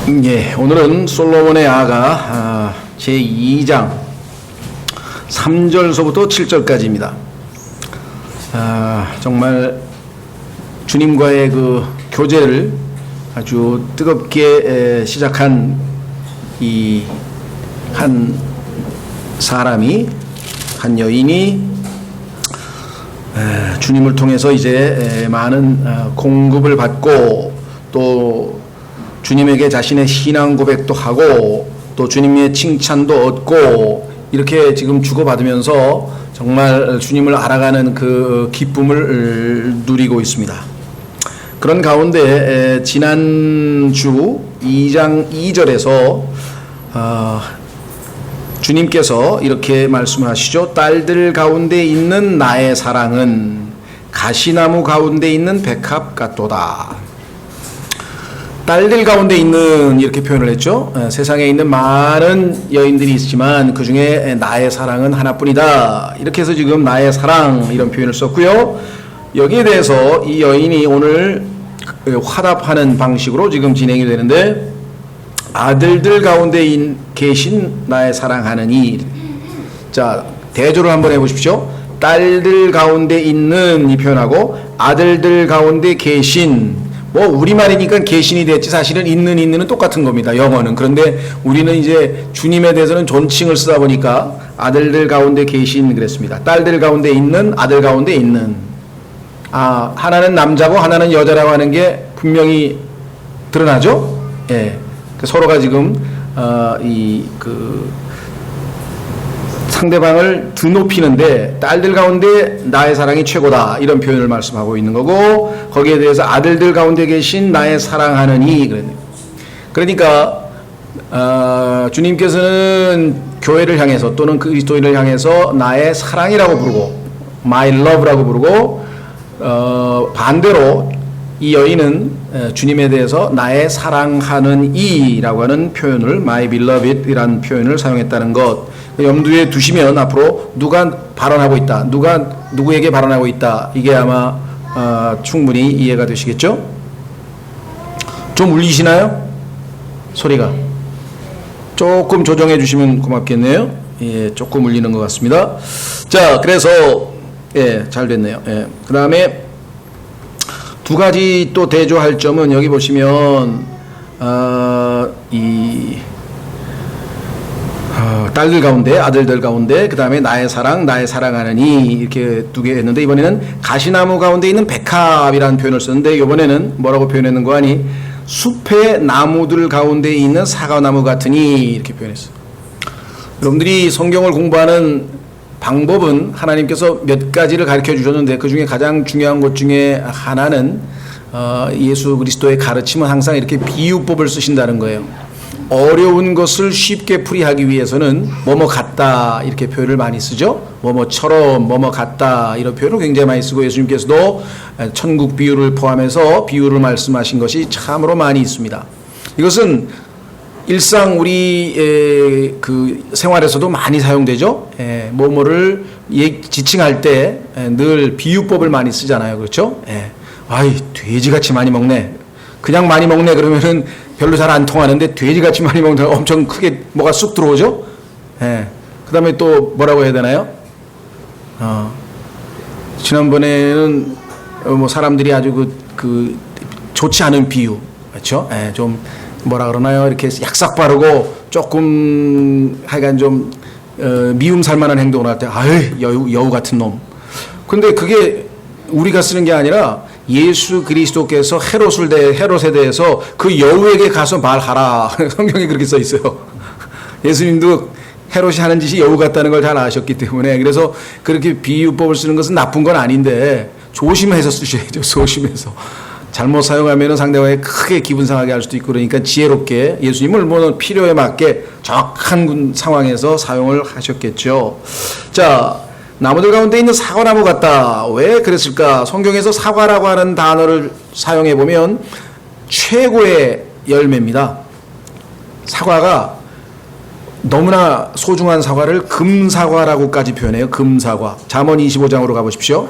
예, 오늘은 솔로몬의 아가 제2장 3절서부터 7절까지입니다. 정말 주님과의 그 교제를 아주 뜨겁게 시작한 이 한 사람이, 한 여인이 주님을 통해서 이제 많은 공급을 받고 또 주님에게 자신의 신앙 고백도 하고 또 주님의 칭찬도 얻고 이렇게 지금 주고받으면서 정말 주님을 알아가는 그 기쁨을 누리고 있습니다. 그런 가운데 지난주 2장 2절에서 주님께서 이렇게 말씀하시죠. 딸들 가운데 있는 나의 사랑은 가시나무 가운데 있는 백합 같도다. 딸들 가운데 있는, 이렇게 표현을 했죠. 세상에 있는 많은 여인들이 있지만 그 중에 나의 사랑은 하나뿐이다. 이렇게 해서 지금 나의 사랑 이런 표현을 썼고요. 여기에 대해서 이 여인이 오늘 화답하는 방식으로 지금 진행이 되는데, 아들들 가운데 계신 나의 사랑하느니. 자, 대조를 한번 해보십시오. 딸들 가운데 있는 이 표현하고 아들들 가운데 계신, 뭐 우리말이니까 계신이 됐지 사실은 있는은 똑같은 겁니다, 영어는. 그런데 우리는 이제 주님에 대해서는 존칭을 쓰다 보니까 아들들 가운데 계신 그랬습니다. 딸들 가운데 있는, 아들 가운데 있는. 하나는 남자고 하나는 여자라고 하는 게 분명히 드러나죠. 예, 서로가 지금 상대방을 드높이는데 딸들 가운데 나의 사랑이 최고다 이런 표현을 말씀하고 있는 거고, 거기에 대해서 아들들 가운데 계신 나의 사랑하느니. 그러니까 주님께서는 교회를 향해서 또는 그리스도인을 향해서 나의 사랑이라고 부르고 my love라고 부르고, 반대로 이 여인은 주님에 대해서 나의 사랑하는 이라고 하는 표현을 my beloved이라는 표현을 사용했다는 것 염두에 두시면 앞으로 누가 발언하고 있다, 누가 누구에게 발언하고 있다, 이게 아마 충분히 이해가 되시겠죠? 좀 울리시나요? 소리가 조금 조정해 주시면 고맙겠네요. 예, 조금 울리는 것 같습니다. 자, 그래서 예, 잘 됐네요. 예, 그 다음에 두 가지 또 대조할 점은 여기 보시면 딸들 가운데, 아들들 가운데, 그 다음에 나의 사랑, 나의 사랑하느니, 이렇게 두 개 했는데, 이번에는 가시나무 가운데 있는 백합이라는 표현을 썼는데, 이번에는 뭐라고 표현했는 거 아니? 숲의 나무들 가운데 있는 사과나무 같으니, 이렇게 표현했어요. 여러분들이 성경을 공부하는 방법은 하나님께서 몇 가지를 가르쳐 주셨는데, 그 중에 가장 중요한 것 중에 하나는 예수 그리스도의 가르침은 항상 이렇게 비유법을 쓰신다는 거예요. 어려운 것을 쉽게 풀이하기 위해서는 뭐뭐 같다 이렇게 표현을 많이 쓰죠. 뭐뭐처럼, 뭐뭐 같다 이런 표현을 굉장히 많이 쓰고, 예수님께서도 천국 비유를 포함해서 비유를 말씀하신 것이 참으로 많이 있습니다. 이것은 일상 우리 그 생활에서도 많이 사용되죠. 뭐뭐를 지칭할 때 늘 비유법을 많이 쓰잖아요. 그렇죠? 아이, 돼지같이 많이 먹네. 그냥 많이 먹네 그러면은 별로 잘 안 통하는데, 돼지같이 많이 먹는다 엄청 크게 뭐가 쑥 들어오죠. 그 다음에 또 뭐라고 해야 되나요? 지난번에는 뭐 사람들이 아주 좋지 않은 비유, 그렇죠? 좀 뭐라 그러나요? 이렇게 약삭 바르고 조금 하여간 좀 미움 살만한 행동을 할 때, 아유, 여우 같은 놈. 근데 그게 우리가 쓰는 게 아니라 예수 그리스도께서 헤롯에 대해서 그 여우에게 가서 말하라. 성경에 그렇게 써 있어요. 예수님도 헤롯이 하는 짓이 여우 같다는 걸 잘 아셨기 때문에, 그래서 그렇게 비유법을 쓰는 것은 나쁜 건 아닌데 조심해서 쓰셔야죠. 조심해서. 잘못 사용하면 상대방이 크게 기분 상하게 할 수도 있고, 그러니까 지혜롭게 예수님을 뭐 필요에 맞게 정확한 상황에서 사용을 하셨겠죠. 자, 나무들 가운데 있는 사과나무 같다. 왜 그랬을까? 성경에서 사과라고 하는 단어를 사용해 보면 최고의 열매입니다. 사과가 너무나 소중한 사과를 금사과라고까지 표현해요. 금사과. 잠언 25장으로 가보십시오.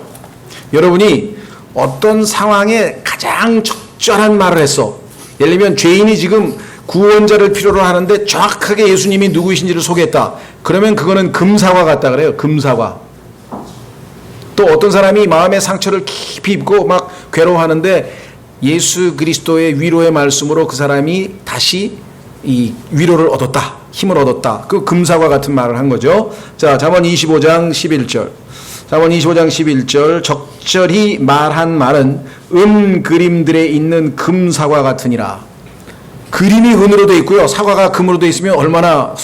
여러분이 어떤 상황에 가장 적절한 말을 했어. 예를 들면 죄인이 지금 구원자를 필요로 하는데 정확하게 예수님이 누구이신지를 소개했다. 그러면 그거는 금사과 같다 그래요. 금사과. 또 어떤 사람이 마음의 상처를 깊이 입고 막 괴로워하는데 예수 그리스도의 위로의 말씀으로 그 사람이 다시 이 위로를 얻었다. 힘을 얻었다. 그 금사과 같은 말을 한 거죠. 자, 잠언 25장 11절. 잠언 25장 11절. 적절히 말한 말은 그림들에 있는 금사과 같으니라. 그림이 은으로 되어 있고요. 사과가 금으로 되어 있으면 얼마나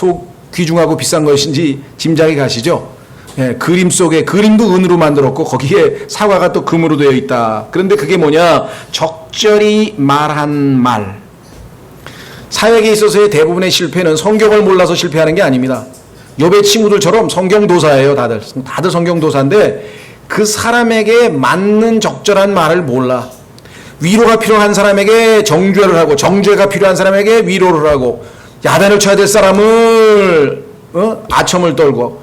귀중하고 비싼 것인지 짐작이 가시죠. 예, 그림 속에 그림도 은으로 만들었고 거기에 사과가 또 금으로 되어 있다. 그런데 그게 뭐냐? 적절히 말한 말. 사역에 있어서의 대부분의 실패는 성경을 몰라서 실패하는 게 아닙니다. 욥의 친구들처럼 성경도사예요. 다들 성경도사인데 그 사람에게 맞는 적절한 말을 몰라. 위로가 필요한 사람에게 정죄를 하고 정죄가 필요한 사람에게 위로를 하고 야단을 쳐야 될 사람을 아첨을 떨고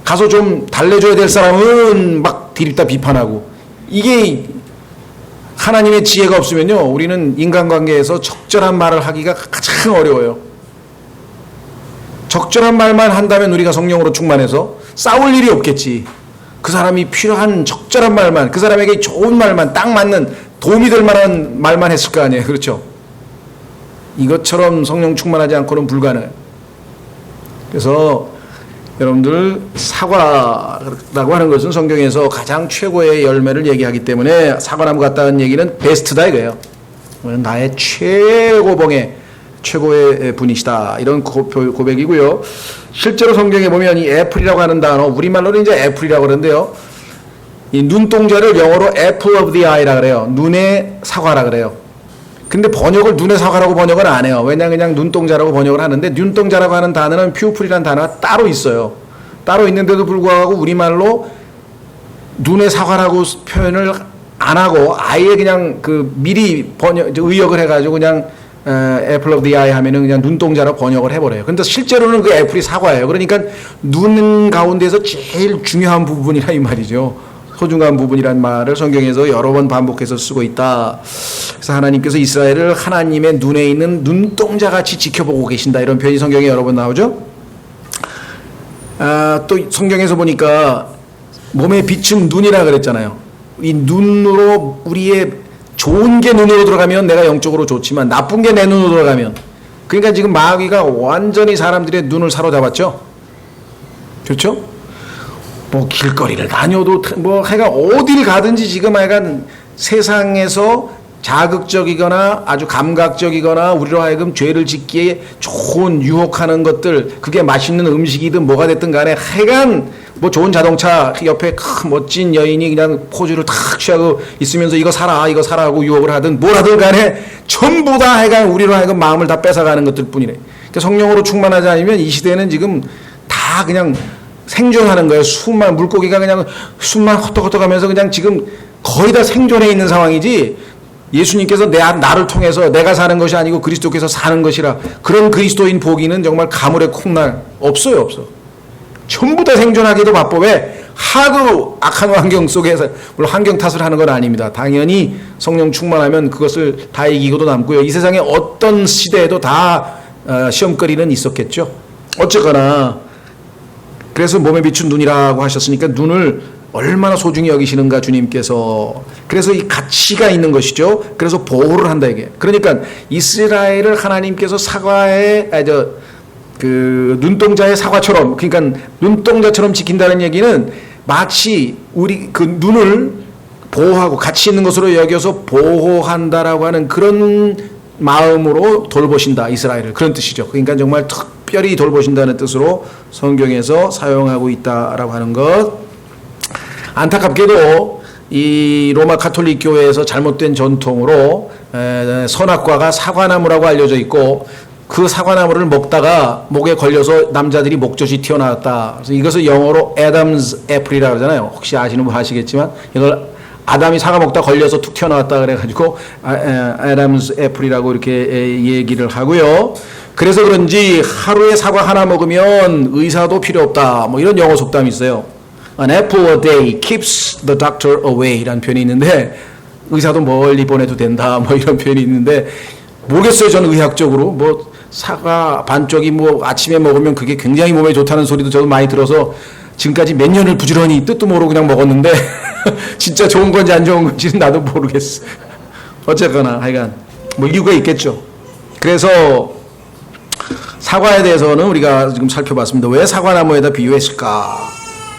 가서 좀 달래줘야 될 사람은 막 디립다 비판하고. 이게 하나님의 지혜가 없으면요 우리는 인간관계에서 적절한 말을 하기가 가장 어려워요. 적절한 말만 한다면 우리가 성령으로 충만해서 싸울 일이 없겠지. 그 사람이 필요한 적절한 말만, 그 사람에게 좋은 말만, 딱 맞는 도움이 될 만한 말만 했을 거 아니에요. 그렇죠? 이것처럼 성령 충만하지 않고는 불가능해요. 그래서 여러분들 사과라고 하는 것은 성경에서 가장 최고의 열매를 얘기하기 때문에 사과나무 같다는 얘기는 베스트다 이거예요. 나의 최고봉의 최고의 분이시다. 이런 고백이고요. 실제로 성경에 보면 이 애플이라고 하는 단어, 우리말로는 이제 애플이라고 그러는데요. 이 눈동자를 영어로 apple of the eye라 그래요. 눈의 사과라 그래요. 근데 번역을 눈의 사과라고 번역을 안 해요. 왜냐하면 그냥 눈동자라고 번역을 하는데 눈동자라고 하는 단어는 pupil이라는 단어가 따로 있어요. 따로 있는데도 불구하고 우리말로 눈의 사과라고 표현을 안 하고 아예 그냥 미리 의역을 해가지고 그냥 apple of the eye 하면은 그냥 눈동자로 번역을 해버려요. 근데 실제로는 그 애플이 사과예요. 그러니까 눈 가운데서 제일 중요한 부분이라 이 말이죠. 소중한 부분이란 말을 성경에서 여러 번 반복해서 쓰고 있다. 그래서 하나님께서 이스라엘을 하나님의 눈에 있는 눈동자같이 지켜보고 계신다. 이런 표현이 성경에 여러 번 나오죠. 또 성경에서 보니까 몸에 비춘 눈이라 그랬잖아요. 이 눈으로 우리의 좋은 게 눈으로 들어가면 내가 영적으로 좋지만 나쁜 게 내 눈으로 들어가면, 그러니까 지금 마귀가 완전히 사람들의 눈을 사로잡았죠. 그렇죠? 뭐 길거리를 다녀도 뭐 하여간 어딜 가든지 지금 하여간 세상에서 자극적이거나 아주 감각적이거나 우리로 하여금 죄를 짓기에 좋은 유혹하는 것들, 그게 맛있는 음식이든 뭐가 됐든 간에 하여간 뭐 좋은 자동차 옆에 큰 멋진 여인이 그냥 포즈를 탁 취하고 있으면서 이거 사라 하고 유혹을 하든 뭘 하든 간에 전부 다 하여간 우리로 하여금 마음을 다 뺏어가는 것들 뿐이래. 그러니까 성령으로 충만하지 않으면 이 시대는 지금 다 그냥 생존하는 거예요. 물고기가 그냥 숨만 헛떡헛떡하면서 그냥 지금 거의 다 생존해 있는 상황이지, 예수님께서 나를 통해서 내가 사는 것이 아니고 그리스도께서 사는 것이라, 그런 그리스도인 보기는 정말 가물에 콩날 없어요. 전부 다 생존하기도 바빠. 왜? 하도 악한 환경 속에서, 물론 환경 탓을 하는 건 아닙니다. 당연히 성령 충만하면 그것을 다 이기고도 남고요. 이 세상에 어떤 시대에도 다 시험거리는 있었겠죠. 어쨌거나 그래서 몸에 비춘 눈이라고 하셨으니까 눈을 얼마나 소중히 여기시는가 주님께서. 그래서 이 가치가 있는 것이죠. 그래서 보호를 한다 이게. 그러니까 이스라엘을 하나님께서 사과의 눈동자의 사과처럼, 그러니까 눈동자처럼 지킨다는 얘기는 마치 우리 그 눈을 보호하고 가치 있는 것으로 여겨서 보호한다라고 하는 그런 마음으로 돌보신다 이스라엘을, 그런 뜻이죠. 그러니까 정말 특별히 돌보신다는 뜻으로 성경에서 사용하고 있다라고 하는 것. 안타깝게도 이 로마 가톨릭 교회에서 잘못된 전통으로 선악과가 사과나무라고 알려져 있고, 그 사과나무를 먹다가 목에 걸려서 남자들이 목젖이 튀어나왔다. 그래서 이것을 영어로 애덤스 애플이라고 하잖아요. 혹시 아시는 분 아시겠지만 이걸 아담이 사과 먹다 걸려서 툭 튀어나왔다 그래가지고 애덤스 애플이라고 이렇게 얘기를 하고요. 그래서 그런지 하루에 사과 하나 먹으면 의사도 필요 없다. 뭐 이런 영어 속담이 있어요. An apple a day keeps the doctor away 라는 표현이 있는데, 의사도 멀리 보내도 된다 뭐 이런 표현이 있는데, 모르겠어요. 저는 의학적으로 뭐 사과 반쪽이 뭐 아침에 먹으면 그게 굉장히 몸에 좋다는 소리도 저도 많이 들어서 지금까지 몇 년을 부지런히 뜻도 모르고 그냥 먹었는데 진짜 좋은 건지 안 좋은 건지는 나도 모르겠어. 어쨌거나 하여간 뭐 이유가 있겠죠. 그래서 사과에 대해서는 우리가 지금 살펴봤습니다. 왜 사과나무에다 비유했을까?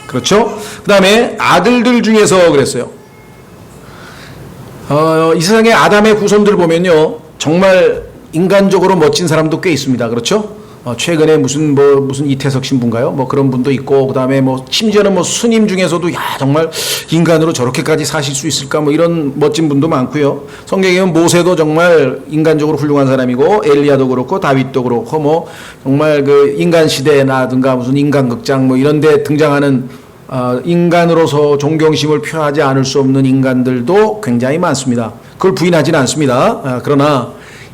그렇죠? 그 다음에 아들들 중에서 그랬어요. 이 세상에 아담의 후손들 보면요, 정말 인간적으로 멋진 사람도 꽤 있습니다. 그렇죠? 최근에 무슨 이태석 신부인가요? 뭐 그런 분도 있고, 그 다음에 뭐 심지어는 뭐 스님 중에서도 야 정말 인간으로 저렇게까지 사실 수 있을까? 뭐 이런 멋진 분도 많고요. 성경에 보면 모세도 정말 인간적으로 훌륭한 사람이고, 엘리야도 그렇고 다윗도 그렇고, 뭐 정말 그 인간 시대나든가 무슨 인간극장 뭐 이런데 등장하는 인간으로서 존경심을 표하지 않을 수 없는 인간들도 굉장히 많습니다. 그걸 부인하지는 않습니다. 그러나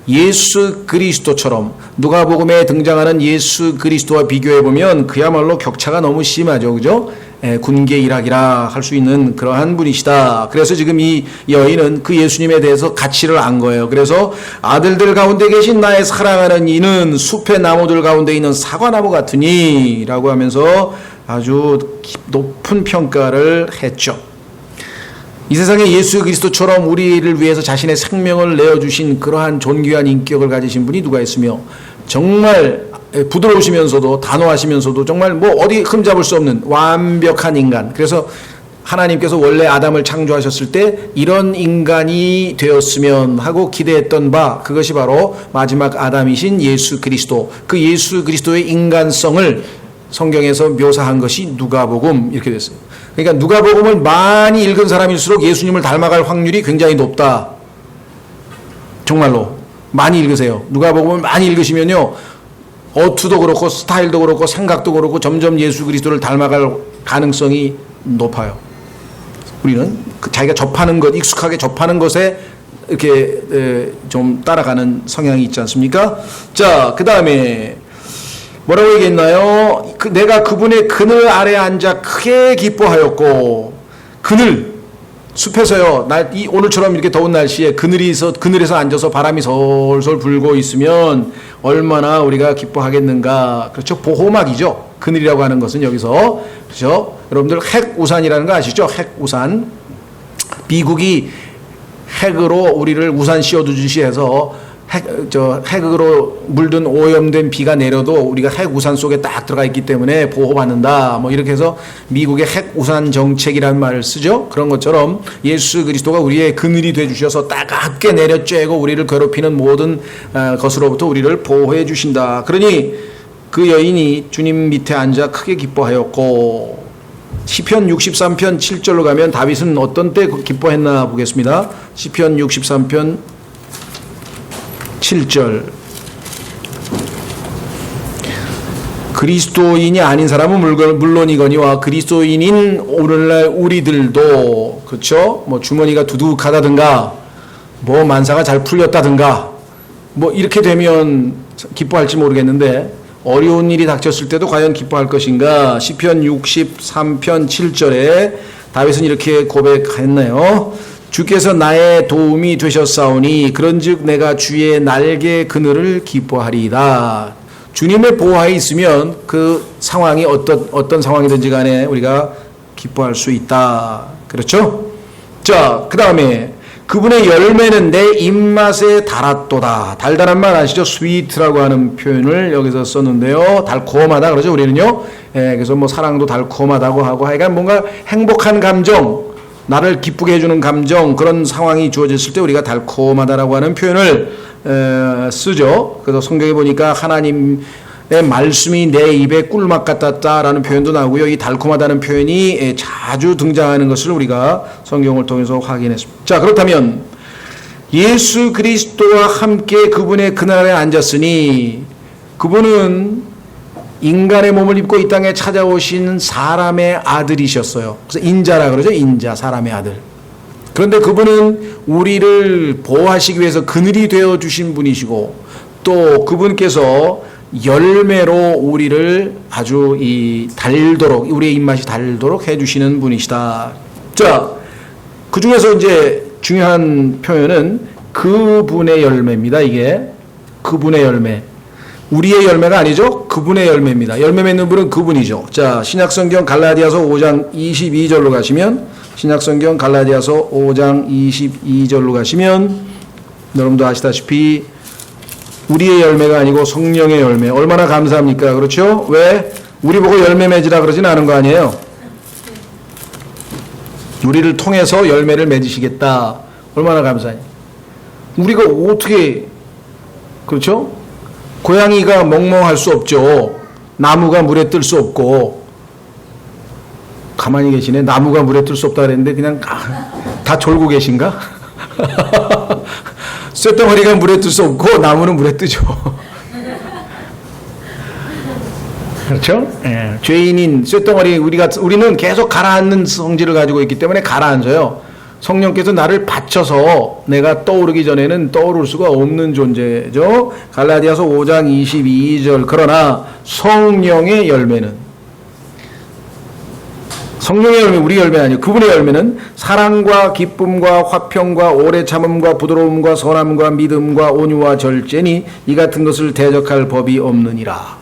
예수 그리스도처럼 누가복음에 등장하는 예수 그리스도와 비교해 보면 그야말로 격차가 너무 심하죠, 그죠? 군계 일학이라 할 수 있는 그러한 분이시다. 그래서 지금 이 여인은 그 예수님에 대해서 가치를 안 거예요. 그래서 아들들 가운데 계신 나의 사랑하는 이는 숲의 나무들 가운데 있는 사과나무 같으니라고 하면서 아주 높은 평가를 했죠. 이 세상에 예수 그리스도처럼 우리를 위해서 자신의 생명을 내어주신 그러한 존귀한 인격을 가지신 분이 누가 있으며 정말 부드러우시면서도 단호하시면서도 정말 뭐 어디 흠잡을 수 없는 완벽한 인간. 그래서 하나님께서 원래 아담을 창조하셨을 때 이런 인간이 되었으면 하고 기대했던 바, 그것이 바로 마지막 아담이신 예수 그리스도. 그 예수 그리스도의 인간성을 성경에서 묘사한 것이 누가복음 이렇게 됐어요. 그러니까 누가복음을 많이 읽은 사람일수록 예수님을 닮아갈 확률이 굉장히 높다. 정말로 많이 읽으세요. 누가복음을 많이 읽으시면요, 어투도 그렇고 스타일도 그렇고 생각도 그렇고 점점 예수 그리스도를 닮아갈 가능성이 높아요. 우리는 자기가 접하는 것, 익숙하게 접하는 것에 이렇게 좀 따라가는 성향이 있지 않습니까? 자, 그 다음에 뭐라고 얘기했나요? 내가 그분의 그늘 아래 앉아 크게 기뻐하였고, 그늘, 숲에서요, 오늘처럼 이렇게 더운 날씨에 그늘에서 앉아서 바람이 솔솔 불고 있으면 얼마나 우리가 기뻐하겠는가. 그렇죠? 보호막이죠. 그늘이라고 하는 것은 여기서. 그렇죠? 여러분들 핵우산이라는 거 아시죠? 핵우산. 미국이 핵으로 우리를 우산 씌워두듯이 해서 핵으로 물든 오염된 비가 내려도 우리가 핵우산 속에 딱 들어가 있기 때문에 보호받는다. 뭐 이렇게 해서 미국의 핵우산 정책이라는 말을 쓰죠. 그런 것처럼 예수 그리스도가 우리의 그늘이 되주셔서 따갑게 내려쬐고 우리를 괴롭히는 모든 것으로부터 우리를 보호해 주신다. 그러니 그 여인이 주님 밑에 앉아 크게 기뻐하였고, 시편 63편 7절로 가면 다윗은 어떤 때 기뻐했나 보겠습니다. 시편 63편 7절. 그리스도인이 아닌 사람은 물론이거니와 그리스도인인 오늘날 우리들도, 그렇죠? 뭐 주머니가 두둑하다든가 뭐 만사가 잘 풀렸다든가 뭐 이렇게 되면 기뻐할지 모르겠는데, 어려운 일이 닥쳤을 때도 과연 기뻐할 것인가? 시편 63편 7절에 다윗은 이렇게 고백했네요. 주께서 나의 도움이 되셨사오니 그런즉 내가 주의 날개 그늘을 기뻐하리이다. 주님의 보호하에 있으면 그 상황이 어떤 상황이든지 간에 우리가 기뻐할 수 있다. 그렇죠? 자, 그 다음에 그분의 열매는 내 입맛에 달았도다. 달달한 말 아시죠? 스위트라고 하는 표현을 여기서 썼는데요. 달콤하다 그러죠, 우리는요. 그래서 뭐 사랑도 달콤하다고 하고, 하여간 뭔가 행복한 감정, 나를 기쁘게 해주는 감정, 그런 상황이 주어졌을 때 우리가 달콤하다라고 하는 표현을 쓰죠. 그래서 성경에 보니까 하나님의 말씀이 내 입에 꿀맛 같았다라는 표현도 나오고요. 이 달콤하다는 표현이 자주 등장하는 것을 우리가 성경을 통해서 확인했습니다. 자, 그렇다면 예수 그리스도와 함께 그분의 그날에 앉았으니 그분은 인간의 몸을 입고 이 땅에 찾아오신 사람의 아들이셨어요. 그래서 인자라 그러죠. 인자, 사람의 아들. 그런데 그분은 우리를 보호하시기 위해서 그늘이 되어주신 분이시고, 또 그분께서 열매로 우리를 아주 달도록, 우리의 입맛이 달도록 해주시는 분이시다. 자, 그 중에서 이제 중요한 표현은 그분의 열매입니다. 이게 그분의 열매. 우리의 열매가 아니죠. 그분의 열매입니다. 열매 맺는 분은 그분이죠. 자, 신약성경 갈라디아서 5장 22절로 가시면, 신약성경 갈라디아서 5장 22절로 가시면 여러분도 아시다시피 우리의 열매가 아니고 성령의 열매. 얼마나 감사합니까? 그렇죠? 왜? 우리 보고 열매 맺으라 그러진 않은 거 아니에요. 우리를 통해서 열매를 맺으시겠다. 얼마나 감사해요. 우리가 어떻게, 그렇죠? 고양이가 멍멍할 수 없죠. 나무가 물에 뜰 수 없고. 가만히 계시네. 나무가 물에 뜰 수 없다 그랬는데 그냥 다 졸고 계신가? 쇳덩어리가 물에 뜰 수 없고 나무는 물에 뜨죠. 그렇죠? 예. 죄인인 쇳덩어리, 우리는 계속 가라앉는 성질을 가지고 있기 때문에 가라앉아요. 성령께서 나를 받쳐서 내가 떠오르기 전에는 떠오를 수가 없는 존재죠. 갈라디아서 5장 22절. 그러나 성령의 열매는, 성령의 열매, 우리 열매 아니에요. 그분의 열매는 사랑과 기쁨과 화평과 오래 참음과 부드러움과 선함과 믿음과 온유와 절제니 이 같은 것을 대적할 법이 없느니라.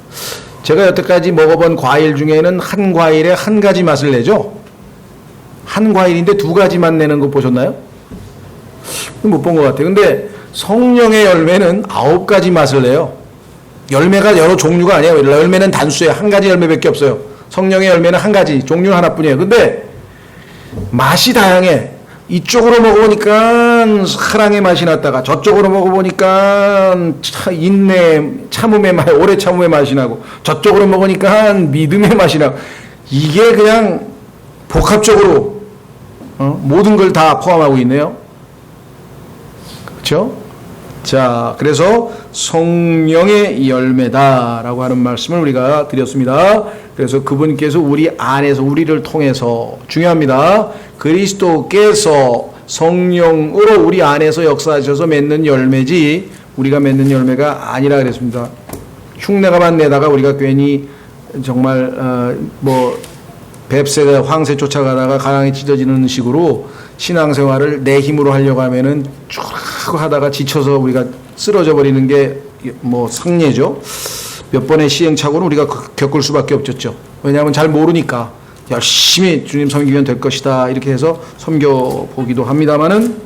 제가 여태까지 먹어본 과일 중에는 한 과일에 한 가지 맛을 내죠. 한 과일인데 두 가지 맛 내는 거 보셨나요? 못 본 것 같아요. 근데 성령의 열매는 9가지 맛을 내요. 열매가 여러 종류가 아니에요. 열매는 단수예요. 한 가지 열매밖에 없어요. 성령의 열매는 한 가지, 종류는 하나뿐이에요. 근데 맛이 다양해. 이쪽으로 먹어보니까 사랑의 맛이 났다가 저쪽으로 먹어보니까 인내, 참음의 맛, 오래 참음의 맛이 나고 저쪽으로 먹으니까 믿음의 맛이 나고, 이게 그냥 복합적으로 모든 걸 다 포함하고 있네요. 그렇죠? 자, 그래서 성령의 열매다라고 하는 말씀을 우리가 드렸습니다. 그래서 그분께서 우리 안에서, 우리를 통해서, 중요합니다. 그리스도께서 성령으로 우리 안에서 역사하셔서 맺는 열매지 우리가 맺는 열매가 아니라 그랬습니다. 흉내가만 내다가 우리가 괜히 정말 뱁새가 황새 쫓아가다가 가랑이 찢어지는 식으로 신앙생활을 내 힘으로 하려고 하면은 쭉 하다가 지쳐서 우리가 쓰러져 버리는 게 상례죠. 몇 번의 시행착오는 우리가 겪을 수밖에 없었죠. 왜냐하면 잘 모르니까 열심히 주님 섬기면 될 것이다 이렇게 해서 섬겨보기도 합니다만은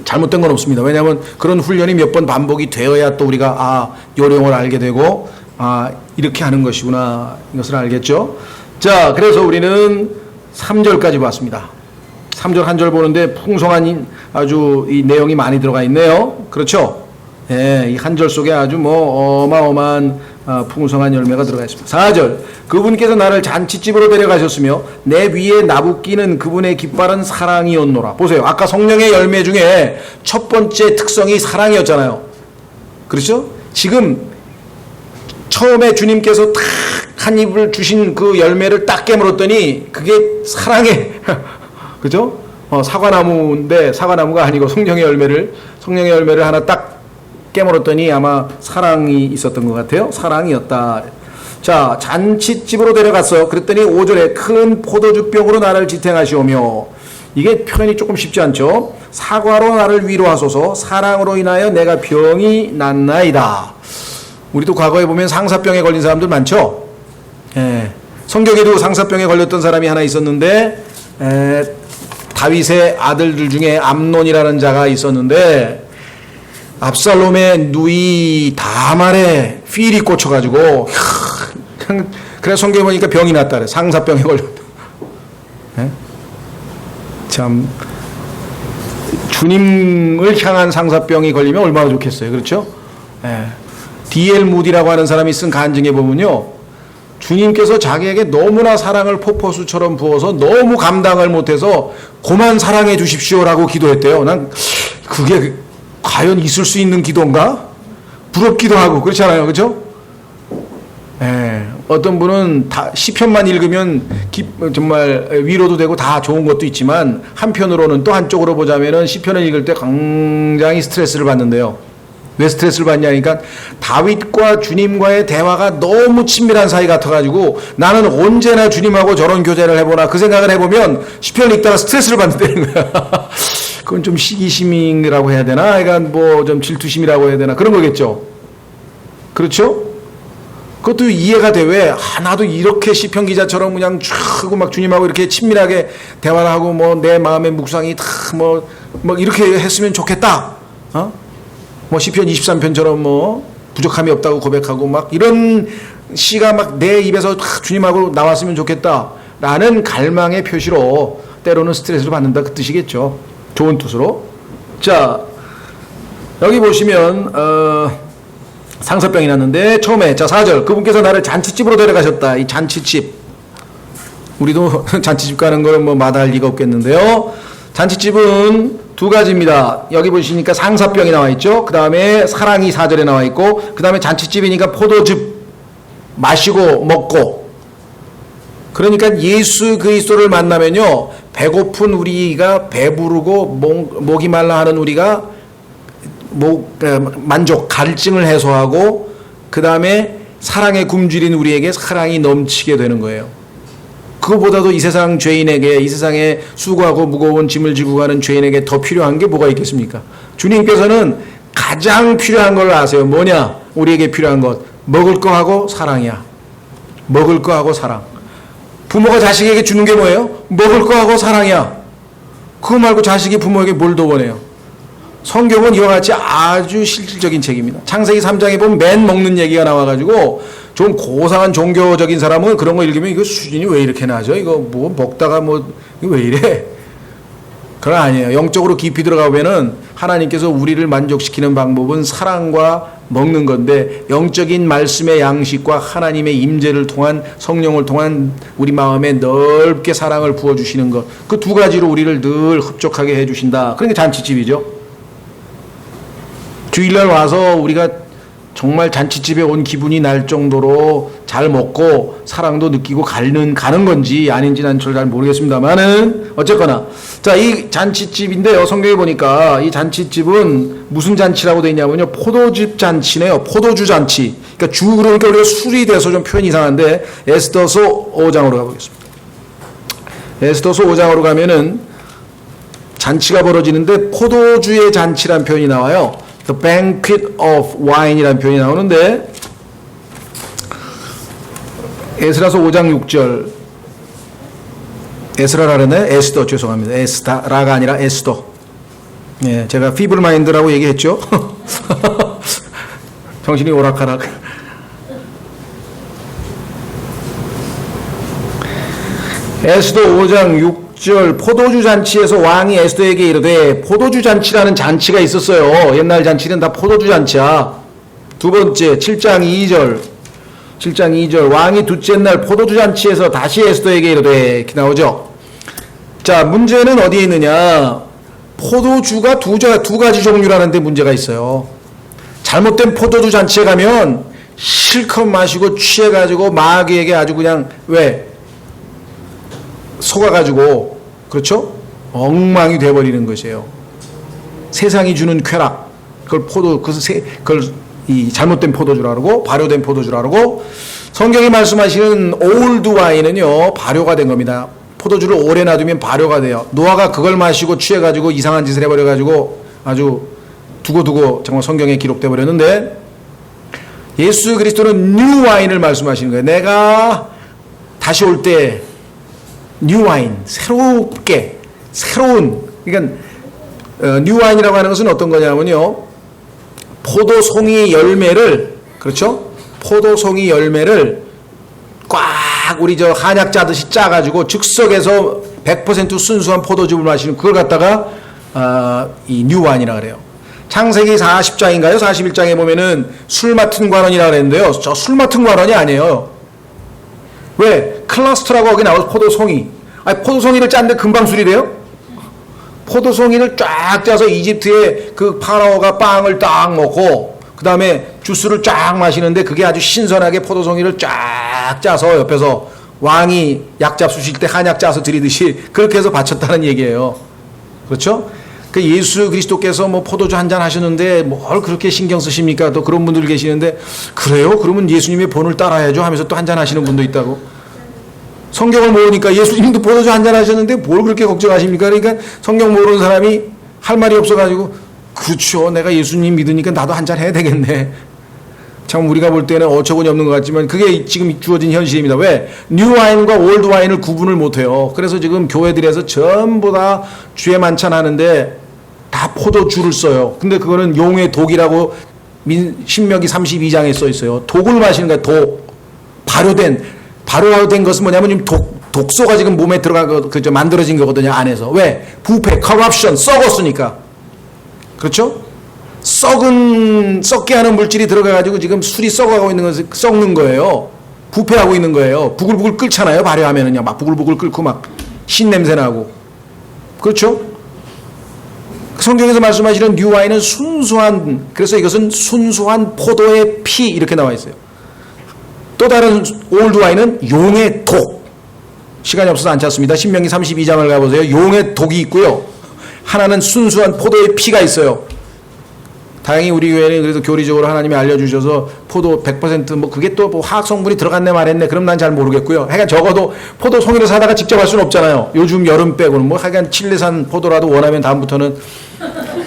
잘못된 건 없습니다. 왜냐하면 그런 훈련이 몇 번 반복이 되어야 또 우리가 요령을 알게 되고 이렇게 하는 것이구나 이것을 알겠죠. 자, 그래서 우리는 3절까지 봤습니다. 3절 한 절 보는데 풍성한 아주 이 내용이 많이 들어가 있네요. 그렇죠? 예, 이 한 절 속에 아주 어마어마한 풍성한 열매가 들어가 있습니다. 4절, 그분께서 나를 잔치집으로 데려가셨으며 내 위에 나붓기는 그분의 깃발은 사랑이었노라. 보세요. 아까 성령의 열매 중에 첫 번째 특성이 사랑이었잖아요. 그렇죠? 지금 처음에 주님께서 탁 한 입을 주신 그 열매를 딱 깨물었더니 그게 사랑의 그죠? 사과나무인데 사과나무가 아니고 성령의 열매를 하나 딱 깨물었더니 아마 사랑이 있었던 것 같아요. 사랑이었다. 자, 잔치집으로 데려갔어. 그랬더니 5절에 큰 포도주병으로 나를 지탱하시오며, 이게 표현이 조금 쉽지 않죠. 사과로 나를 위로하소서, 사랑으로 인하여 내가 병이 났나이다. 우리도 과거에 보면 상사병에 걸린 사람들 많죠. 예. 성경에도 상사병에 걸렸던 사람이 하나 있었는데, 다윗의 아들들 중에 암논이라는 자가 있었는데, 압살롬의 누이 다말에 필이 꽂혀가지고, 그래서 성경에 보니까 병이 났다 그래. 상사병에 걸렸다. 예? 참, 주님을 향한 상사병이 걸리면 얼마나 좋겠어요. 그렇죠? 예. D.L. 무디라고 하는 사람이 쓴 간증에 보면요, 주님께서 자기에게 너무나 사랑을 폭포수처럼 부어서 너무 감당을 못해서 고만 사랑해 주십시오라고 기도했대요. 난 그게 과연 있을 수 있는 기도인가? 부럽기도 하고 그렇잖아요. 그렇죠? 예, 어떤 분은 다 시편만 읽으면 정말 위로도 되고 다 좋은 것도 있지만, 한편으로는 또 한쪽으로 보자면은 시편을 읽을 때 굉장히 스트레스를 받는데요. 왜 스트레스를 받냐니까 다윗과 주님과의 대화가 너무 친밀한 사이 같아가지고 나는 언제나 주님하고 저런 교제를 해보나 그 생각을 해보면 시편을 읽다가 스트레스를 받는다는 거야. 그건 좀 시기심이라고 해야 되나? 그러니까 뭐 좀 질투심이라고 해야 되나? 그런 거겠죠. 그렇죠? 그것도 이해가 돼. 왜? 나도 이렇게 시편 기자처럼 그냥 쭉 하고 막 주님하고 이렇게 친밀하게 대화를 하고 뭐 내 마음의 묵상이 다 뭐 이렇게 했으면 좋겠다. 뭐 시편 23편처럼 뭐 부족함이 없다고 고백하고 막 이런 시가 막 내 입에서 주님하고 나왔으면 좋겠다. 라는 갈망의 표시로 때로는 스트레스를 받는다 그 뜻이겠죠. 좋은 뜻으로. 자, 여기 보시면 상사병이 났는데 처음에 자 4절 그분께서 나를 잔치집으로 데려가셨다. 이 잔치집 우리도 잔치집 가는 걸 뭐 마다할 리가 없겠는데요. 잔치집은 두 가지입니다. 여기 보시니까 상사병이 나와 있죠. 그 다음에 사랑이 4절에 나와 있고 그 다음에 잔치집이니까 포도즙 마시고 먹고 그러니까 예수 그리스도를 만나면요 배고픈 우리가 배부르고 목이 말라 하는 우리가 만족, 갈증을 해소하고 그 다음에 사랑에 굶주린 우리에게 사랑이 넘치게 되는 거예요. 그거보다도 이 세상 죄인에게 이 세상에 수고하고 무거운 짐을 지고 가는 죄인에게 더 필요한 게 뭐가 있겠습니까? 주님께서는 가장 필요한 걸 아세요. 뭐냐? 우리에게 필요한 것 먹을 거하고 사랑이야. 먹을 거하고 사랑. 부모가 자식에게 주는 게 뭐예요? 먹을 거하고 사랑이야. 그거 말고 자식이 부모에게 뭘 더 원해요? 성경은 이와 같이 아주 실질적인 책입니다. 창세기 3장에 보면 맨 먹는 얘기가 나와가지고 좀 고상한 종교적인 사람은 그런 거 읽으면 이거 수준이 왜 이렇게 나죠? 이거 뭐 먹다가 뭐 이거 왜 이래? 그건 아니에요. 영적으로 깊이 들어가면은 하나님께서 우리를 만족시키는 방법은 사랑과 먹는 건데 영적인 말씀의 양식과 하나님의 임재를 통한 성령을 통한 우리 마음에 넓게 사랑을 부어주시는 것 그 두 가지로 우리를 늘 흡족하게 해주신다. 그러니까 잔치집이죠. 주일날 와서 우리가 정말 잔치집에 온 기분이 날 정도로 잘 먹고 사랑도 느끼고 가는 건지 아닌지 난 잘 모르겠습니다만은 어쨌거나 자, 이 잔치집인데요. 성경에 보니까 이 잔치집은 무슨 잔치라고 되어 있냐면요. 포도즙 잔치네요. 포도주 잔치. 그러니까 주 그러니까 우리가 술이 돼서 좀 표현이 이상한데 에스더서 5장으로 가보겠습니다. 에스더서 5장으로 가면은 잔치가 벌어지는데 포도주의 잔치란 표현이 나와요. The banquet of wine이라는 표현이 나오는데 에스라서 5장 6절 에스라라 그러네? 에스더 죄송합니다. 에스다라가 아니라 에스더. 예, 제가 피블 마인드라고 얘기했죠. 정신이 오락가락. 에스더 5장 6절 포도주 잔치에서 왕이 에스더에게 이르되 포도주 잔치라는 잔치가 있었어요. 옛날 잔치는 다 포도주 잔치야. 두 번째 7장 2절 왕이 둘째 날 포도주 잔치에서 다시 에스더에게 이르되 이렇게 나오죠. 자, 문제는 어디에 있느냐? 포도주가 두 가지 종류라는 데 문제가 있어요. 잘못된 포도주 잔치에 가면 실컷 마시고 취해가지고 마귀에게 아주 그냥 왜? 속아가지고 그렇죠? 엉망이 돼버리는 것이에요. 세상이 주는 쾌락 그걸 이 잘못된 포도주라고 그러고 발효된 포도주라고 그러고 성경이 말씀하시는 올드 와인은요 발효가 된 겁니다. 포도주를 오래 놔두면 발효가 돼요. 노아가 그걸 마시고 취해가지고 이상한 짓을 해버려가지고 아주 두고두고 정말 성경에 기록돼 버렸는데 예수 그리스도는 뉴 와인을 말씀하시는 거예요. 내가 다시 올 때 뉴 와인, 새롭게, 새로운, 그러니까, 뉴 와인이라고 하는 것은 어떤 거냐면요. 포도송이 열매를, 그렇죠? 포도송이 열매를 꽉 우리 저 한약 짜듯이 짜가지고 즉석에서 100% 순수한 포도즙을 마시는 그걸 갖다가, 이 뉴 와인이라고 그래요. 창세기 40장인가요? 41장에 보면은 술 맡은 관원이라고 그랬는데요. 저 술 맡은 관원이 아니에요. 왜? 클러스터라고 거기 나와서 포도송이. 아니, 포도송이를 짰는데 금방 술이 돼요? 포도송이를 쫙 짜서 이집트의 그 파라오가 빵을 딱 먹고, 그 다음에 주스를 쫙 마시는데 그게 아주 신선하게 포도송이를 쫙 짜서 옆에서 왕이 약 잡수실 때 한약 짜서 드리듯이 그렇게 해서 바쳤다는 얘기예요. 그렇죠? 그 예수 그리스도께서 뭐 포도주 한 잔 하셨는데 뭘 그렇게 신경 쓰십니까? 또 그런 분들 계시는데, 그래요? 그러면 예수님의 본을 따라야죠 하면서 또 한 잔 하시는 분도 있다고. 성경을 모르니까 예수님도 포도주 한 잔 하셨는데 뭘 그렇게 걱정하십니까? 그러니까 성경 모르는 사람이 할 말이 없어가지고, 그렇죠, 내가 예수님 믿으니까 나도 한 잔 해야 되겠네. 참 우리가 볼 때는 어처구니 없는 것 같지만 그게 지금 주어진 현실입니다. 왜? 뉴 와인과 올드 와인을 구분을 못해요. 그래서 지금 교회들에서 전부 다 주에 만찬하는데 다 포도주를 써요. 근데 그거는 용의 독이라고 신명기 32장에 써 있어요. 독을 마시는 거야. 독. 발효된 것은 뭐냐면 독소가 지금 몸에 들어간 거, 만들어진 거거든요, 안에서. 왜? 부패, corruption, 썩었으니까. 그렇죠? 썩게 하는 물질이 들어가가지고 지금 술이 썩어가고 있는 것을 썩는 거예요. 부패하고 있는 거예요. 부글부글 끓잖아요, 발효하면은요. 막 부글부글 끓고 막 신냄새 나고. 그렇죠? 성경에서 말씀하시는 뉴 와인은 그래서 이것은 순수한 포도의 피, 이렇게 나와 있어요. 또 다른 올드 와인은 용의 독. 시간이 없어서 안 찾습니다. 신명기 32장을 가보세요. 용의 독이 있고요. 하나는 순수한 포도의 피가 있어요. 다행히 우리 교회는 그래도 교리적으로 하나님이 알려주셔서 포도 100% 뭐 그게 또 뭐 화학 성분이 들어갔네 말했네, 그럼 난 잘 모르겠고요. 하여간 적어도 포도 송이를 사다가 직접 할 수는 없잖아요. 요즘 여름 빼고는 뭐 하여간 칠레산 포도라도 원하면 다음부터는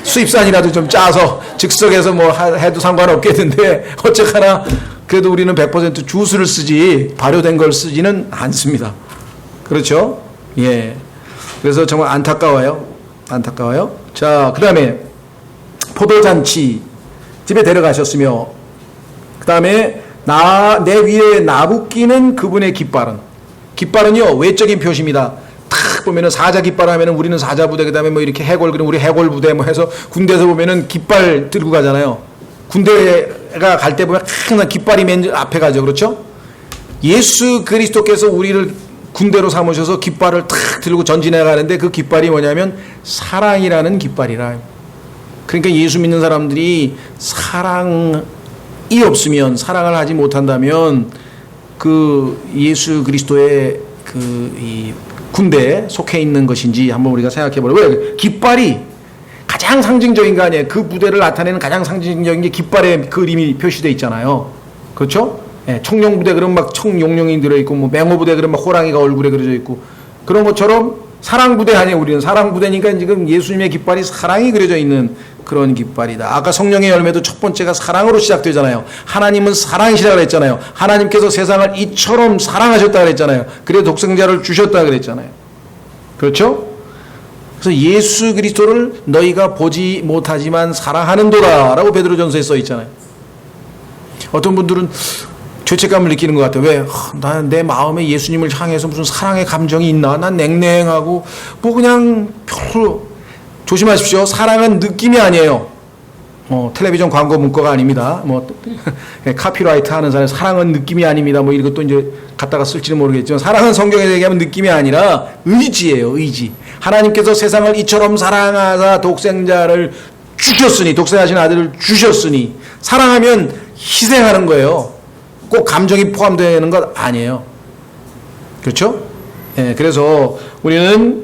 수입산이라도 좀 짜서 즉석에서 뭐 해도 상관없겠는데, 어쨌거나 그래도 우리는 100% 주스를 쓰지 발효된 걸 쓰지는 않습니다. 그렇죠? 예. 그래서 정말 안타까워요. 자, 그 다음에 포도잔치 집에 데려가셨으며, 그 다음에 내 위에 나붓기는 그분의 깃발은요 외적인 표시입니다. 탁 보면은 사자 깃발 하면은 우리는 사자 부대, 그 다음에 뭐 이렇게 해골, 그럼 우리 해골 부대 뭐 해서 군대에서 보면은 깃발 들고 가잖아요. 군대가 갈 때 보면 항상 깃발이 맨 앞에 가죠. 그렇죠? 예수 그리스도께서 우리를 군대로 삼으셔서 깃발을 탁 들고 전진해 가는데, 그 깃발이 뭐냐면 사랑이라는 깃발이라. 그러니까 예수 믿는 사람들이 사랑이 없으면, 사랑을 하지 못한다면 그 예수 그리스도의 이 군대에 속해 있는 것인지 한번 우리가 생각해 보려고. 왜? 깃발이 가장 상징적인 거 아니에요. 그 부대를 나타내는 가장 상징적인 게 깃발에 그림이 표시되어 있잖아요. 그렇죠? 예, 청룡부대 그러면 막 청룡룡이 들어있고, 뭐 맹호부대 그러면 막 호랑이가 얼굴에 그려져 있고, 그런 것처럼 사랑부대 아니에요. 우리는 사랑부대니까 지금 예수님의 깃발이 사랑이 그려져 있는 그런 깃발이다. 아까 성령의 열매도 첫 번째가 사랑으로 시작되잖아요. 하나님은 사랑이시라고 그랬잖아요. 하나님께서 세상을 이처럼 사랑하셨다 그랬잖아요. 그래서 독생자를 주셨다 그랬잖아요. 그렇죠? 그래서 예수 그리스도를 너희가 보지 못하지만 사랑하는도다 라고 베드로전서에 써 있잖아요. 어떤 분들은 죄책감을 느끼는 것 같아요. 왜? 난 내 마음에 예수님을 향해서 무슨 사랑의 감정이 있나? 난 냉랭하고 뭐 그냥 별로. 조심하십시오. 사랑은 느낌이 아니에요. 텔레비전 광고 문구가 아닙니다. 뭐 카피라이트 하는 사람, 사랑은 느낌이 아닙니다. 뭐 이것도 이제 갖다가 쓸지는 모르겠지만, 사랑은 성경에 얘기하면 느낌이 아니라 의지예요. 의지. 하나님께서 세상을 이처럼 사랑하사 독생자를 주셨으니, 독생하신 아들을 주셨으니, 사랑하면 희생하는 거예요. 꼭 감정이 포함되는 것 아니에요. 그렇죠? 예, 그래서 우리는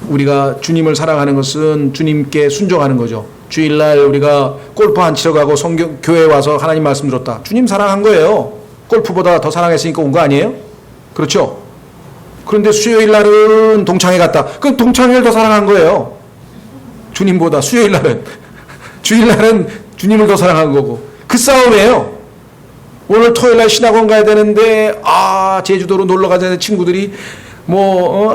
우리가 주님을 사랑하는 것은 주님께 순종하는 거죠. 주일날 우리가 골프 안 치러 가고 교회에 와서 하나님 말씀 들었다. 주님 사랑한 거예요. 골프보다 더 사랑했으니까 온 거 아니에요? 그렇죠? 그런데 수요일날은 동창회 갔다. 그럼 동창회를 더 사랑한 거예요. 주님보다 수요일날은. 주일날은 주님을 더 사랑한 거고. 그 싸움이에요. 오늘 토요일날 신학원 가야 되는데, 제주도로 놀러 가자는 친구들이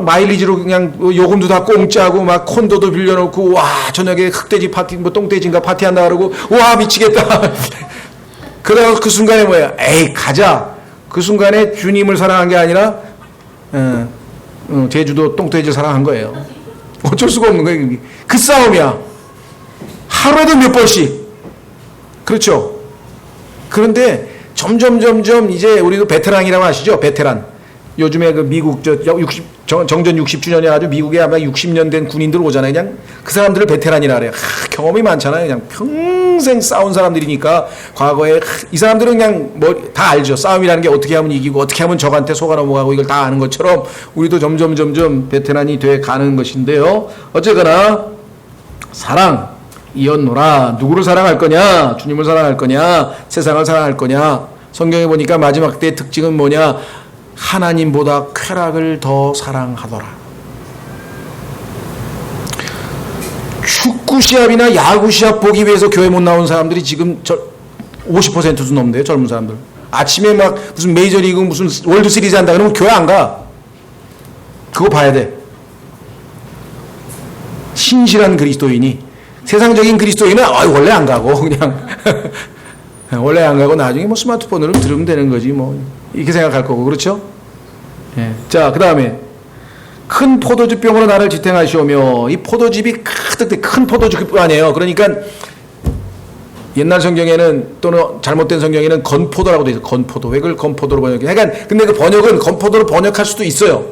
마일리지로 그냥 요금도 다 공짜고 막 콘도도 빌려놓고, 와, 저녁에 흑돼지 파티, 뭐 똥돼지인가 파티한다 그러고, 와, 미치겠다. 그러다가 그 순간에 뭐야? 에이, 가자. 그 순간에 주님을 사랑한 게 아니라, 제주도 똥돼지를 사랑한 거예요. 어쩔 수가 없는 거예요. 그 싸움이야. 하루에도 몇 번씩. 그렇죠? 그런데 점점 이제 우리도 베테랑이라고 아시죠? 베테랑. 요즘에 그 미국 정전 60주년이 아주 미국에 아마 60년 된 군인들 오잖아요. 그냥 그 사람들을 베테랑이라 그래요. 경험이 많잖아요. 그냥 평생 싸운 사람들이니까 과거에 이 사람들은 그냥 뭐 다 알죠. 싸움이라는 게 어떻게 하면 이기고 어떻게 하면 적한테 속아 넘어가고 이걸 다 아는 것처럼 우리도 점점 베테랑이 돼 가는 것인데요. 어쨌거나 사랑 이었노라. 누구를 사랑할 거냐? 주님을 사랑할 거냐? 세상을 사랑할 거냐? 성경에 보니까 마지막 때의 특징은 뭐냐? 하나님보다 쾌락을 더 사랑하더라. 축구 시합이나 야구 시합 보기 위해서 교회 못 나온 사람들이 지금 50%도 넘는데요. 젊은 사람들. 아침에 막 무슨 메이저리그 무슨 월드 시리즈 한다 그러면 교회 안 가. 그거 봐야 돼. 신실한 그리스도인이. 세상적인 그리스도인은 원래 안 가고 그냥 원래 안 가고 나중에 뭐 스마트폰으로 들으면 되는 거지 뭐 이렇게 생각할 거고 그렇죠? 예. 자, 그 다음에 큰 포도주병으로 나를 지탱하시오며 이 포도즙이 가득 큰 포도즙 아니에요. 그러니까 옛날 성경에는 또는 잘못된 성경에는 건포도라고 돼 있어요. 건포도. 왜 그걸 건포도로 번역해? 그러니까 근데 그 번역은 건포도로 번역할 수도 있어요.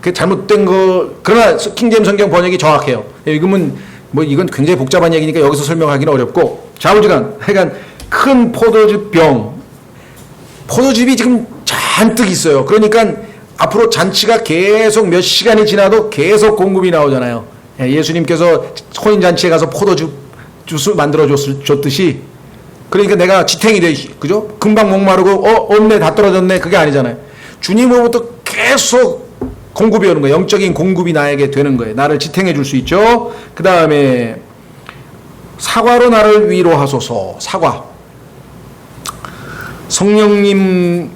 그 잘못된 거 그러나 킹제임 성경 번역이 정확해요. 이건 뭐 이건 굉장히 복잡한 얘기니까 여기서 설명하기는 어렵고 자우지간 하여간 큰 포도즙병 포도즙이 지금 잔뜩 있어요. 그러니까 앞으로 잔치가 계속 몇 시간이 지나도 계속 공급이 나오잖아요. 예수님께서 혼인잔치에 가서 포도즙 주스 만들어 줬듯이 그러니까 내가 지탱이 돼 그죠? 금방 목마르고 없네 다 떨어졌네 그게 아니잖아요. 주님으로부터 계속 공급이 오는 거예요. 영적인 공급이 나에게 되는 거예요. 나를 지탱해 줄 수 있죠. 그 다음에 사과로 나를 위로하소서. 사과. 성령님께서는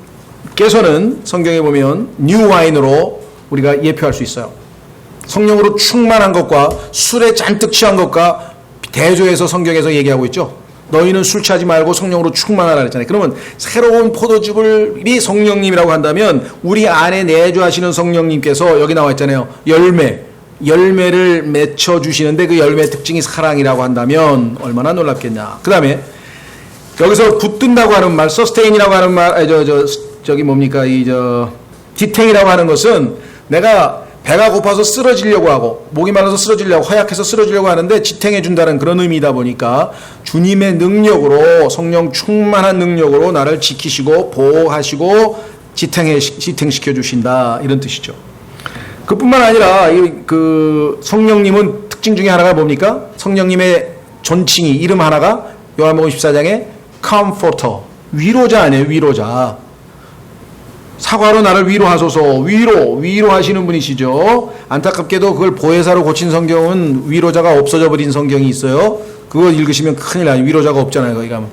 성경에 보면 뉴 와인으로 우리가 예표할 수 있어요. 성령으로 충만한 것과 술에 잔뜩 취한 것과 대조해서 성경에서 얘기하고 있죠. 너희는 술 취하지 말고 성령으로 충만하라 그랬잖아요. 그러면 새로운 포도즙이 성령님이라고 한다면 우리 안에 내주하시는 성령님께서 여기 나와 있잖아요. 열매를 맺혀주시는데 그 열매의 특징이 사랑이라고 한다면 얼마나 놀랍겠냐. 그 다음에 여기서 붙든다고 하는 말, 서스테인이라고 하는 말, 저기 뭡니까, 디탱이라고 하는 것은 내가 배가 고파서 쓰러지려고 하고, 목이 말라서 쓰러지려고, 허약해서 쓰러지려고 하는데 지탱해준다는 그런 의미이다 보니까 주님의 능력으로, 성령 충만한 능력으로 나를 지키시고, 보호하시고, 지탱시켜주신다. 이런 뜻이죠. 그뿐만 아니라, 성령님은 특징 중에 하나가 뭡니까? 성령님의 존칭이, 이름 하나가 요한복음 14장에 컴포터, 위로자 아니에요, 위로자. 사과로 나를 위로하소서. 위로하시는 분이시죠. 안타깝게도 그걸 보혜사로 고친 성경은 위로자가 없어져 버린 성경이 있어요. 그거 읽으시면 큰일 나요. 위로자가 없잖아요. 거기 가면.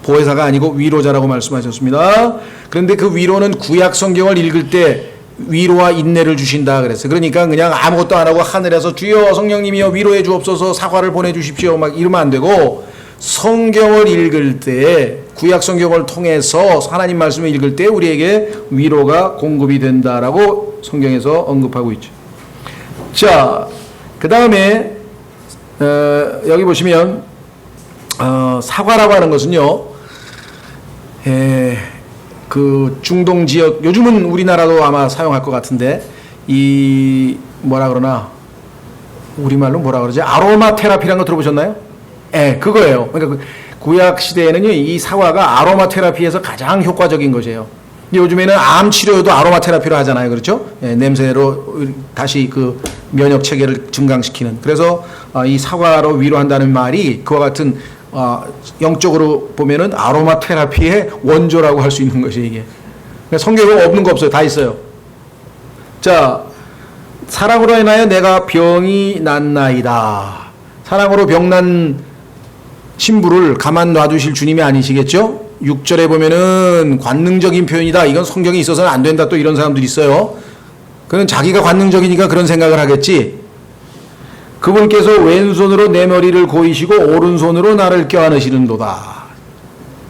보혜사가 아니고 위로자라고 말씀하셨습니다. 그런데 그 위로는 구약 성경을 읽을 때 위로와 인내를 주신다 그랬어요. 그러니까 그냥 아무것도 안 하고 하늘에서 주여 성령님이여 위로해 주옵소서 사과를 보내주십시오 막 이러면 안 되고 성경을 읽을 때 구약 성경을 통해서 하나님 말씀을 읽을 때 우리에게 위로가 공급이 된다라고 성경에서 언급하고 있죠. 자, 그 다음에 여기 보시면 사과라고 하는 것은요, 그 중동 지역 요즘은 우리나라도 아마 사용할 것 같은데 이 뭐라 그러나 우리말로 뭐라 그러지? 아로마 테라피라는 거 들어보셨나요? 그거예요. 그러니까 구약 시대에는요, 이 사과가 아로마 테라피에서 가장 효과적인 것이에요. 요즘에는 암 치료도 아로마 테라피로 하잖아요. 그렇죠? 냄새로 다시 그 면역 체계를 증강시키는. 그래서 이 사과로 위로한다는 말이 그와 같은 영적으로 보면은 아로마 테라피의 원조라고 할 수 있는 것이 이게. 그러니까 성경에 없는 거 없어요. 다 있어요. 자, 사랑으로 인하여 내가 병이 났나이다. 사랑으로 병난 신부를 가만 놔두실 주님이 아니시겠죠? 6절에 보면은 관능적인 표현이다. 이건 성경에 있어서는 안 된다. 또 이런 사람들이 있어요. 그는 자기가 관능적이니까 그런 생각을 하겠지. 그분께서 왼손으로 내 머리를 고이시고 오른손으로 나를 껴안으시는도다.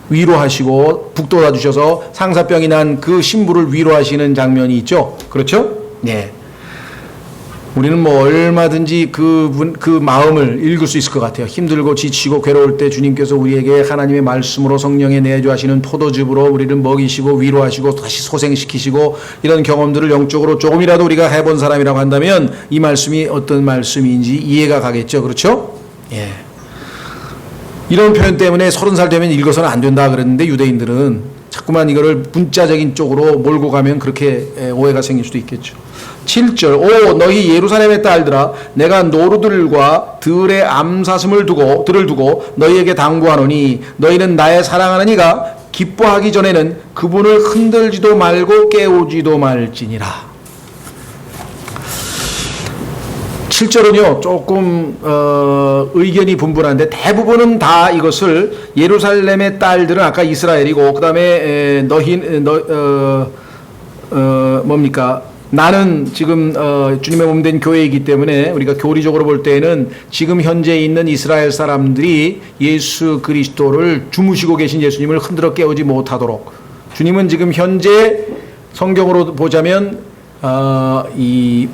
위로하시고 북돋아 주셔서 상사병이 난 그 신부를 위로하시는 장면이 있죠. 그렇죠? 네. 우리는 뭐 얼마든지 그 마음을 읽을 수 있을 것 같아요. 힘들고 지치고 괴로울 때 주님께서 우리에게 하나님의 말씀으로 성령에 내주하시는 포도즙으로 우리를 먹이시고 위로하시고 다시 소생시키시고 이런 경험들을 영적으로 조금이라도 우리가 해본 사람이라고 한다면 이 말씀이 어떤 말씀인지 이해가 가겠죠. 그렇죠? 예. 이런 표현 때문에 30살 되면 읽어서는 안 된다 그랬는데 유대인들은 자꾸만 이거를 문자적인 쪽으로 몰고 가면 그렇게 오해가 생길 수도 있겠죠. 7절 오 너희 예루살렘의 딸들아 내가 노루들과 들의 암사슴을 두고 너희에게 당부하노니 너희는 나의 사랑하는 이가 기뻐하기 전에는 그분을 흔들지도 말고 깨우지도 말지니라. 7절은요 조금 의견이 분분한데 대부분은 다 이것을 예루살렘의 딸들은 아까 이스라엘이고 그 다음에 뭡니까 나는 지금 주님의 몸된 교회이기 때문에 우리가 교리적으로 볼 때에는 지금 현재 있는 이스라엘 사람들이 예수 그리스도를 주무시고 계신 예수님을 흔들어 깨우지 못하도록 주님은 지금 현재 성경으로 보자면 이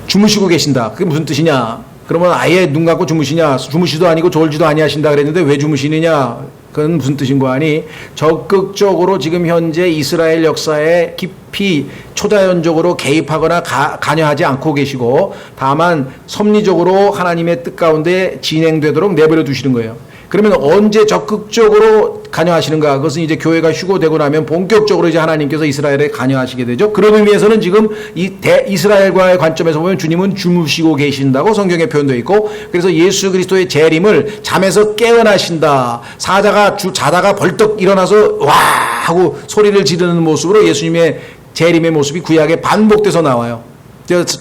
주무시고 계신다. 그게 무슨 뜻이냐? 그러면 아예 눈 감고 주무시냐? 주무시도 아니고 졸지도 아니하신다 그랬는데 왜 주무시느냐? 그건 무슨 뜻인 거 아니? 적극적으로 지금 현재 이스라엘 역사에 깊이 초자연적으로 개입하거나 관여하지 않고 계시고 다만 섭리적으로 하나님의 뜻 가운데 진행되도록 내버려 두시는 거예요. 그러면 언제 적극적으로 관여하시는가? 그것은 이제 교회가 휴고되고 나면 본격적으로 이제 하나님께서 이스라엘에 관여하시게 되죠. 그런 의미에서는 지금 이 이스라엘과의 관점에서 보면 주님은 주무시고 계신다고 성경에 표현되어 있고 그래서 예수 그리스도의 재림을 잠에서 깨어나신다. 자다가 벌떡 일어나서 와 하고 소리를 지르는 모습으로 예수님의 재림의 모습이 구약에 반복돼서 나와요.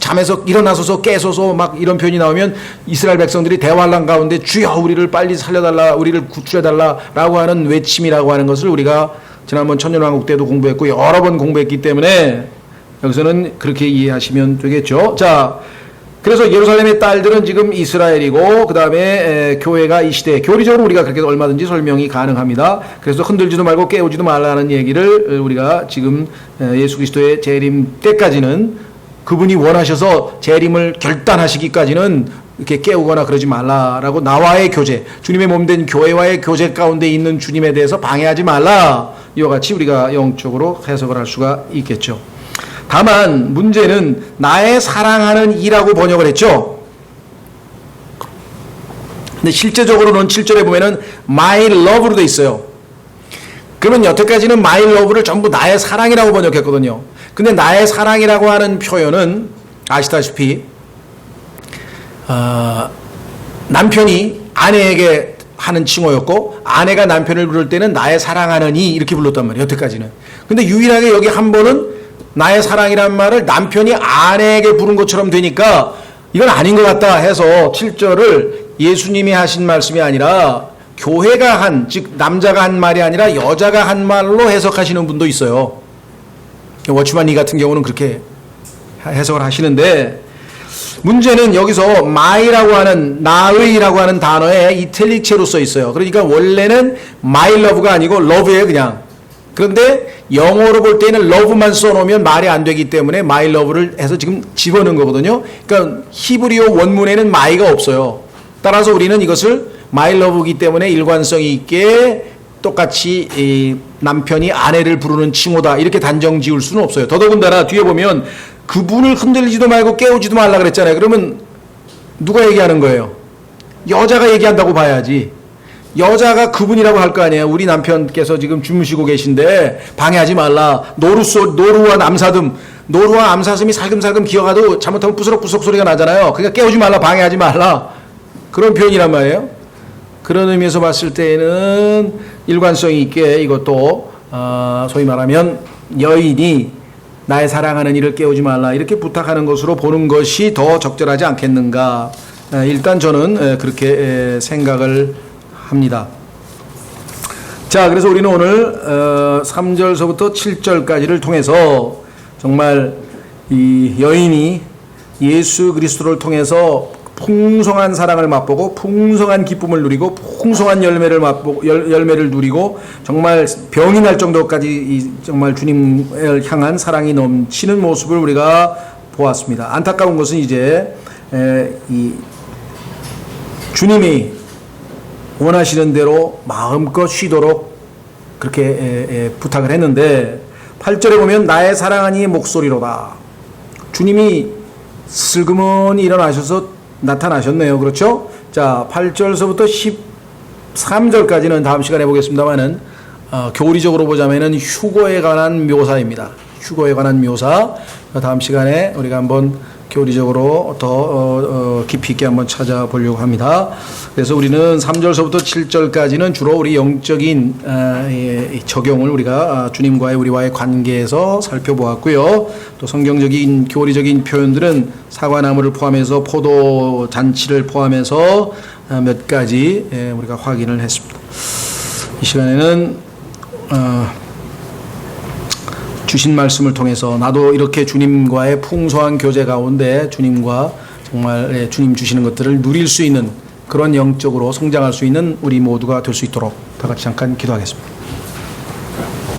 잠에서 일어나서서 깨서서 막 이런 표현이 나오면 이스라엘 백성들이 대환란 가운데 주여 우리를 빨리 살려달라 우리를 구출해달라라고 하는 외침이라고 하는 것을 우리가 지난번 천년왕국 때도 공부했고 여러 번 공부했기 때문에 여기서는 그렇게 이해하시면 되겠죠. 자, 그래서 예루살렘의 딸들은 지금 이스라엘이고 그 다음에 교회가 이 시대 교리적으로 우리가 그렇게 얼마든지 설명이 가능합니다. 그래서 흔들지도 말고 깨우지도 말라는 얘기를 우리가 지금 예수 그리스도의 재림 때까지는 그분이 원하셔서 재림을 결단하시기까지는 이렇게 깨우거나 그러지 말라라고 나와의 교제, 주님의 몸된 교회와의 교제 가운데 있는 주님에 대해서 방해하지 말라. 이와 같이 우리가 영적으로 해석을 할 수가 있겠죠. 다만 문제는 나의 사랑하는 이라고 번역을 했죠. 근데 실제적으로는 7절에 보면은 my love로 돼 있어요. 그러면 여태까지는 my love를 전부 나의 사랑이라고 번역했거든요. 근데 나의 사랑이라고 하는 표현은 아시다시피 남편이 아내에게 하는 칭호였고 아내가 남편을 부를 때는 나의 사랑하는 이 이렇게 불렀단 말이에요. 여태까지는. 근데 유일하게 여기 한 번은 나의 사랑이란 말을 남편이 아내에게 부른 것처럼 되니까 이건 아닌 것 같다 해서 7절을 예수님이 하신 말씀이 아니라 교회가 한, 즉 남자가 한 말이 아니라 여자가 한 말로 해석하시는 분도 있어요. 워치만 이 같은 경우는 그렇게 해석을 하시는데 문제는 여기서 my라고 하는 나의라고 하는 단어에 이탈릭체로 써 있어요. 그러니까 원래는 my love가 아니고 love예요 그냥. 그런데 영어로 볼 때는 love만 써놓으면 말이 안 되기 때문에 my love를 해서 지금 집어넣은 거거든요. 그러니까 히브리어 원문에는 my가 없어요. 따라서 우리는 이것을 my love이기 때문에 일관성이 있게 똑같이 이 남편이 아내를 부르는 칭호다 이렇게 단정 지을 수는 없어요. 더더군다나 뒤에 보면 그분을 흔들지도 말고 깨우지도 말라 그랬잖아요. 그러면 누가 얘기하는 거예요? 여자가 얘기한다고 봐야지. 여자가 그분이라고 할 거 아니에요. 우리 남편께서 지금 주무시고 계신데 방해하지 말라. 노루와 암사슴이 살금살금 기어가도 잘못하면 부스럭부스럭 소리가 나잖아요. 그러니까 깨우지 말라, 방해하지 말라. 그런 표현이란 말이에요. 그런 의미에서 봤을 때는 일관성이 있게 이것도 소위 말하면 여인이 나의 사랑하는 이를 깨우지 말라 이렇게 부탁하는 것으로 보는 것이 더 적절하지 않겠는가. 일단 저는 그렇게 생각을 합니다. 자, 그래서 우리는 오늘 3절서부터 7절까지를 통해서 정말 이 여인이 예수 그리스도를 통해서 풍성한 사랑을 맛보고 풍성한 기쁨을 누리고 풍성한 열매를 누리고 정말 병이 날 정도까지 정말 주님을 향한 사랑이 넘치는 모습을 우리가 보았습니다. 안타까운 것은 이제 이 주님이 원하시는 대로 마음껏 쉬도록 그렇게 부탁을 했는데 8절에 보면 나의 사랑하니 목소리로다. 주님이 슬그머니 일어나셔서 나타나셨네요. 그렇죠? 자, 8절서부터 13절까지는 다음 시간에 보겠습니다만은 교리적으로 보자면은 휴거에 관한 묘사입니다. 휴거에 관한 묘사. 다음 시간에 우리가 한번 교리적으로 더 깊이 있게 한번 찾아보려고 합니다. 그래서 우리는 3절서부터 7절까지는 주로 우리 영적인 적용을 우리가 주님과의 우리와의 관계에서 살펴보았고요. 또 성경적인 교리적인 표현들은 사과나무를 포함해서 포도 잔치를 포함해서 몇 가지 우리가 확인을 했습니다. 이 시간에는 주신 말씀을 통해서 나도 이렇게 주님과의 풍성한 교제 가운데 주님과 정말 주님 주시는 것들을 누릴 수 있는 그런 영적으로 성장할 수 있는 우리 모두가 될 수 있도록 다 같이 잠깐 기도하겠습니다.